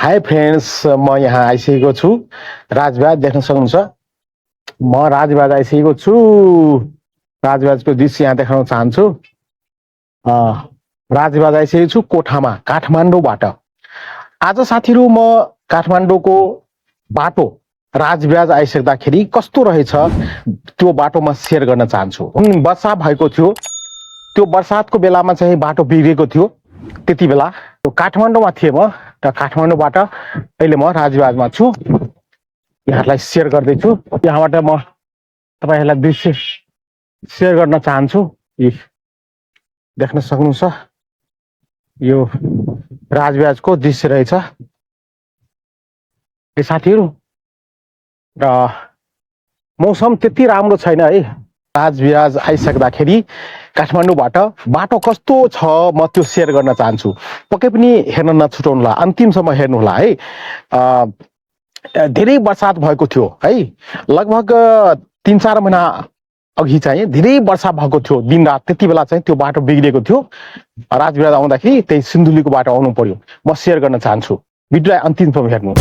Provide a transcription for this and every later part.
High friends म यहाँ आइसकेको छु राजबिराज देख्न सक्नुहुन्छ म राजबिराज आइसकेको छु राजबिराजको दृश्य यहाँ देखाउन चाहन्छु राजबिराज आइसकेको छु कोठामा काठमाडौँबाट आज साथीहरू म काठमाडौँको बाटो राजबिराज आइसक्दाखेरि कस्तो रहेछ त्यो बाटो म शेयर गर्न चाहन्छु वर्षा भएको थियो त्यो बर्सातको बेलामा चाहिँ बाटो बिग्रेको थियो त्यति बेला काठमाडौँमा थिएँ म र काठमाडौँबाट अहिले म राजबिराजमा छु यहाँलाई शेयर गर्दैछु यहाँबाट म तपाईहरुलाई दृश्य शेयर गर्न चाहन्छु देख्न सक्नुहुन्छ यो राजबिराजको दृश्य रहेछ ए साथीहरु र मौसम त्यति राम्रो छैन है राजबिराज आइसक्दाखेरि काठमाडौँबाट बाटो कस्तो छ म त्यो शेयर गर्न चाहन्छु पक्कै पनि हेर्न नछुटाउनुहोला अन्तिमसम्म हेर्नुहोला है धेरै बर्सात भएको थियो है लगभग 3-4 महिना अघि चाहिँ धेरै वर्षा भएको थियो दिनरात त्यति बेला चाहिँ त्यो बाटो बिग्रेको थियो राजबिराज आउँदाखेरि त्यही सिन्धुलीको बाटो आउनु पर्यो म शेयर गर्न चाहन्छु भिडियोलाई अन्तिमसम्म हेर्नु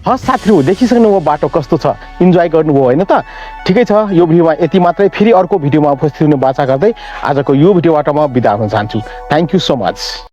हस् साथीहरू, देखिसक्नुभयो बाटो कस्तो छ, इन्जोय गर्नुभयो होइन त? ठिकै छ, यो भिडियोमा यति मात्रै। फेरि अर्को भिडियोमा उपस्थित हुने बाचा गर्दै आजको यो भिडियोबाट म बिदा हुन चाहन्छु। Thank you so much.